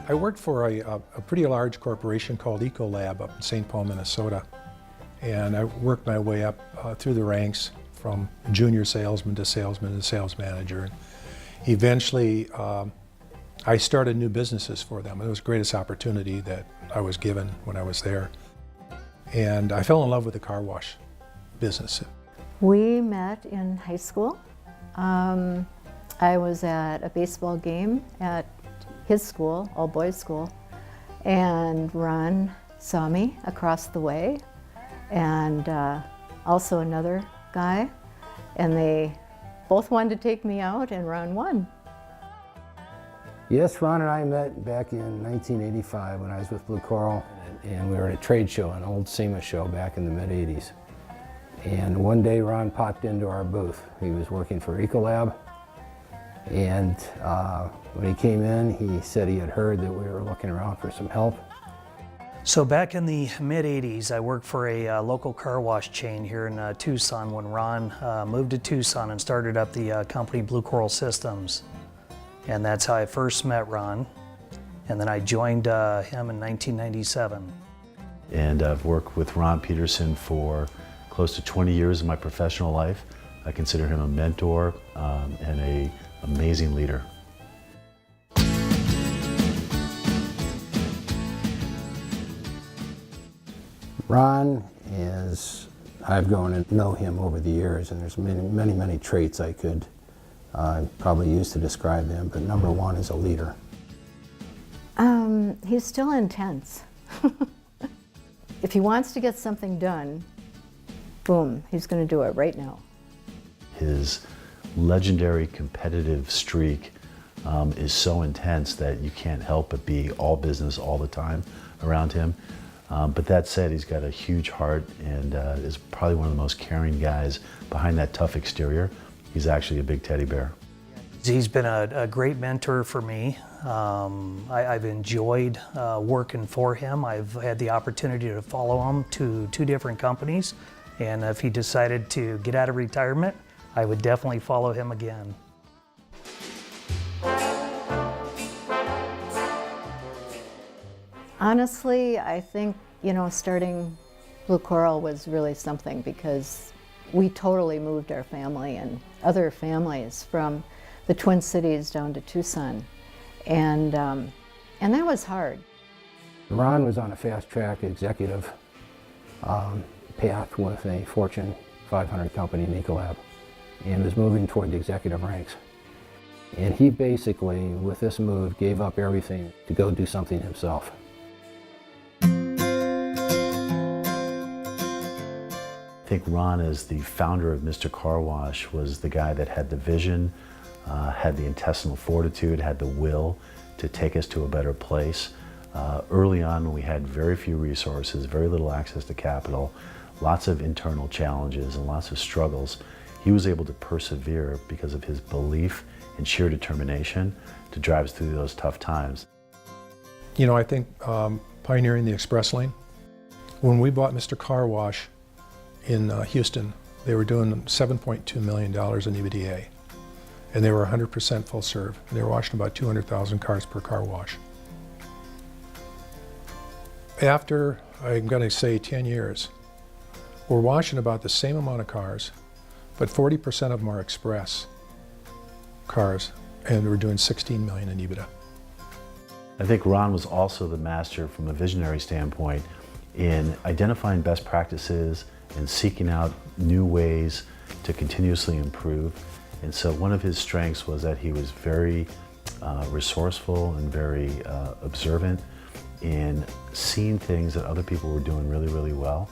I worked for a pretty large corporation called Ecolab up in St. Paul, Minnesota. And I worked my way up through the ranks from junior salesman to sales manager. And eventually, I started new businesses for them. It was the greatest opportunity that I was given when I was there. And I fell in love with the car wash business. We met in high school. I was at a baseball game at his school, all boys school, and Ron saw me across the way, and also another guy, and they both wanted to take me out, and Ron won. Yes, Ron and I met back in 1985 when I was with Blue Coral, and we were at a trade show, an old SEMA show back in the mid-'80s. And one day Ron popped into our booth. He was working for Ecolab, and when he came in, he said he had heard that we were looking around for some help. So back in the mid-'80s, I worked for a local car wash chain here in Tucson when Ron moved to Tucson and started up the company Blue Coral Systems. And that's how I first met Ron. And then I joined him in 1997. And I've worked with Ron Peterson for close to 20 years in my professional life. I consider him a mentor and an amazing leader. Ron is, I've grown to know him over the years, and there's many traits I could probably use to describe him, but number one is a leader. He's still intense. If he wants to get something done, boom, he's going to do it right now. His legendary competitive streak is so intense that you can't help but be all business all the time around him. But that said, he's got a huge heart and is probably one of the most caring guys. Behind that tough exterior, he's actually a big teddy bear. He's been a great mentor for me. I've enjoyed working for him. I've had the opportunity to follow him to 2 different companies. And if he decided to get out of retirement, I would definitely follow him again. Honestly, I think, starting Blue Coral was really something because we totally moved our family and other families from the Twin Cities down to Tucson. And that was hard. Ron was on a fast-track executive path with a Fortune 500 company in Ecolab and was moving toward the executive ranks. And he basically, with this move, gave up everything to go do something himself. I think Ron, as the founder of Mr. Car Wash, was the guy that had the vision, had the intestinal fortitude, had the will to take us to a better place. Early on, when we had very few resources, very little access to capital, lots of internal challenges and lots of struggles, he was able to persevere because of his belief and sheer determination to drive us through those tough times. I think pioneering the express lane. When we bought Mr. Car Wash in Houston, they were doing $7.2 million in EBITDA. And they were 100% full serve. And they were washing about 200,000 cars per car wash. After, I'm going to say 10 years, we're washing about the same amount of cars, but 40% of them are express cars, and we're doing $16 million in EBITDA. I think Ron was also the master from a visionary standpoint in identifying best practices and seeking out new ways to continuously improve. And so one of his strengths was that he was very resourceful and very observant in seeing things that other people were doing really well.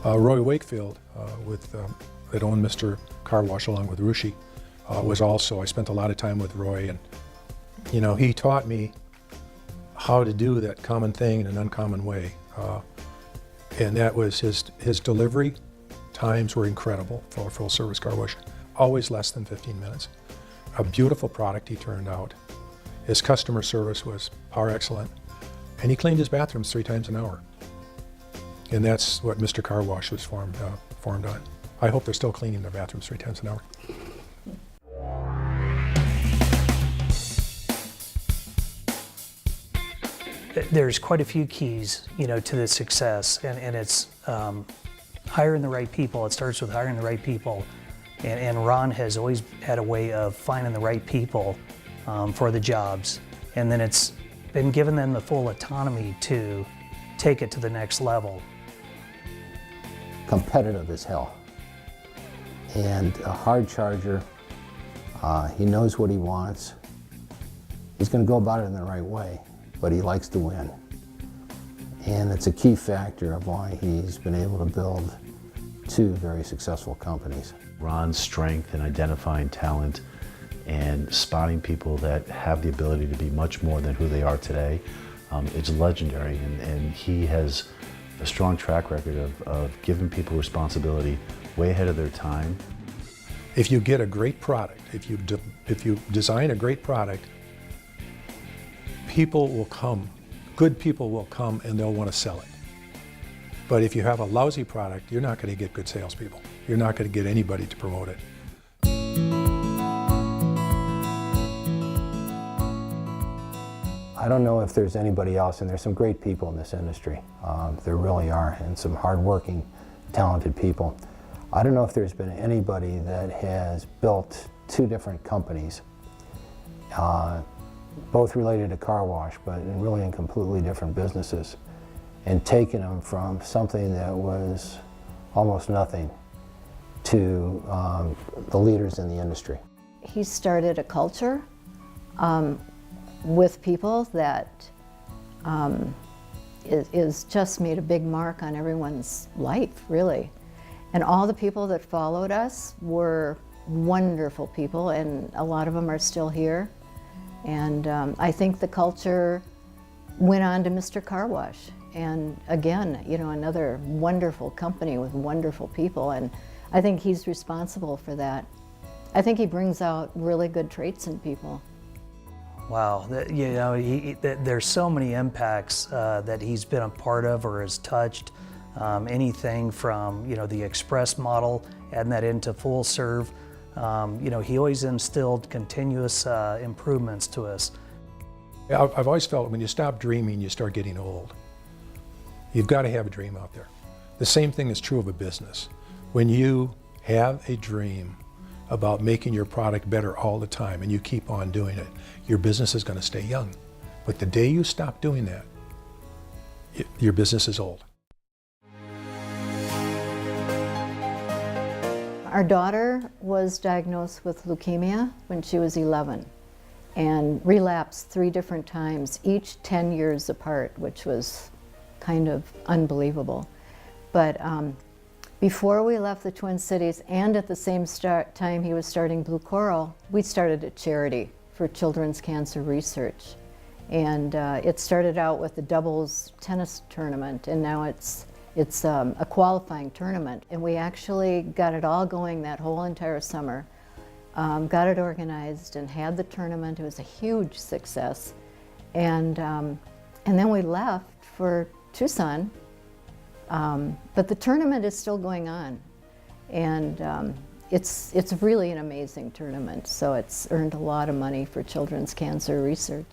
Roy Wakefield, that owned Mr. Car Wash along with Rushi, was also, I spent a lot of time with Roy, and he taught me how to do that common thing in an uncommon way. And that was his delivery times were incredible for a full service car wash, always less than 15 minutes. A beautiful product he turned out. His customer service was par excellent. And he cleaned his bathrooms 3 times an hour. And that's what Mr. Car Wash was formed on. I hope they're still cleaning their bathrooms 3 times an hour. there's quite a few keys, to the success, and it's hiring the right people. It starts with hiring the right people, and Ron has always had a way of finding the right people for the jobs, and then it's been giving them the full autonomy to take it to the next level. Competitive as hell, and a hard charger. He knows what he wants. He's going to go about it in the right way, but he likes to win. And it's a key factor of why he's been able to build two very successful companies. Ron's strength in identifying talent and spotting people that have the ability to be much more than who they are today, it's legendary, and he has a strong track record of giving people responsibility way ahead of their time. If you get a great product, if you design a great product, people will come, good people will come, and they'll want to sell it. But if you have a lousy product, you're not going to get good salespeople. You're not going to get anybody to promote it. I don't know if there's anybody else, and there's some great people in this industry. There really are, and some hardworking, talented people. I don't know if there's been anybody that has built two different companies, both related to car wash, but really in completely different businesses, and taken them from something that was almost nothing to the leaders in the industry. He started a culture with people that is just made a big mark on everyone's life, really. And all the people that followed us were wonderful people, and a lot of them are still here. And I think the culture went on to Mr. Car Wash. And again, another wonderful company with wonderful people, and I think he's responsible for that. I think he brings out really good traits in people. Wow, there's so many impacts that he's been a part of or has touched. Anything from the express model, adding that into full serve. He always instilled continuous improvements to us. I've always felt when you stop dreaming, you start getting old. You've got to have a dream out there. The same thing is true of a business. When you have a dream about making your product better all the time and you keep on doing it, your business is going to stay young. But the day you stop doing that, your business is old. Our daughter was diagnosed with leukemia when she was 11 and relapsed 3 different times, each 10 years apart, which was kind of unbelievable. But before we left the Twin Cities, and at the same time he was starting Blue Coral, we started a charity for children's cancer research. And it started out with the doubles tennis tournament, and now it's a qualifying tournament. And we actually got it all going that whole entire summer, got it organized and had the tournament. It was a huge success. And then we left for Tucson, but the tournament is still going on. And it's really an amazing tournament. So it's earned a lot of money for children's cancer research.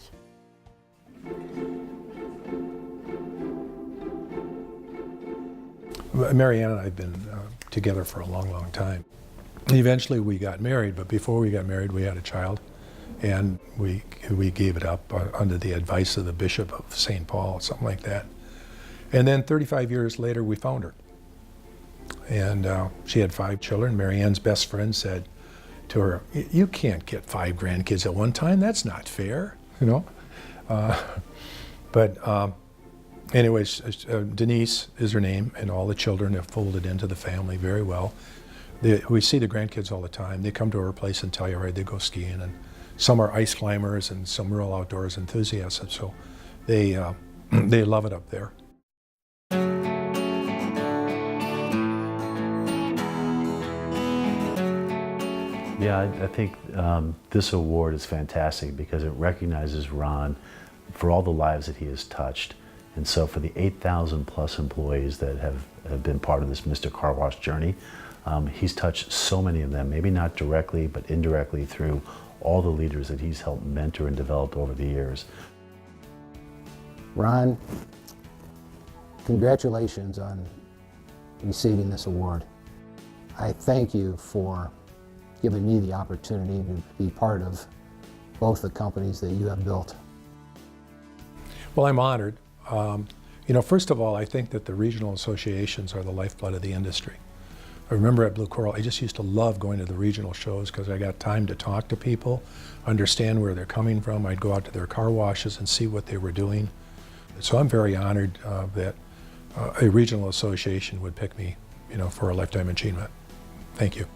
Mary Ann and I have been together for a long, long time. Eventually we got married, but before we got married we had a child, and we gave it up under the advice of the Bishop of St. Paul, something like that. And then 35 years later we found her. And she had 5 children. Mary Ann's best friend said to her, "You can't get 5 grandkids at one time, that's not fair," Anyways, Denise is her name, and all the children have folded into the family very well. We see the grandkids all the time. They come to our place in Telluride, they go skiing, and some are ice climbers and some real outdoors enthusiasts, so they love it up there. Yeah, I think this award is fantastic because it recognizes Ron for all the lives that he has touched. And so for the 8,000 plus employees that have been part of this Mr. Car Wash journey, he's touched so many of them, maybe not directly, but indirectly through all the leaders that he's helped mentor and develop over the years. Ron, congratulations on receiving this award. I thank you for giving me the opportunity to be part of both the companies that you have built. Well, I'm honored. You know, first of all, I think that the regional associations are the lifeblood of the industry. I remember at Blue Coral, I just used to love going to the regional shows because I got time to talk to people, understand where they're coming from. I'd go out to their car washes and see what they were doing. So I'm very honored that a regional association would pick me, you know, for a lifetime achievement. Thank you.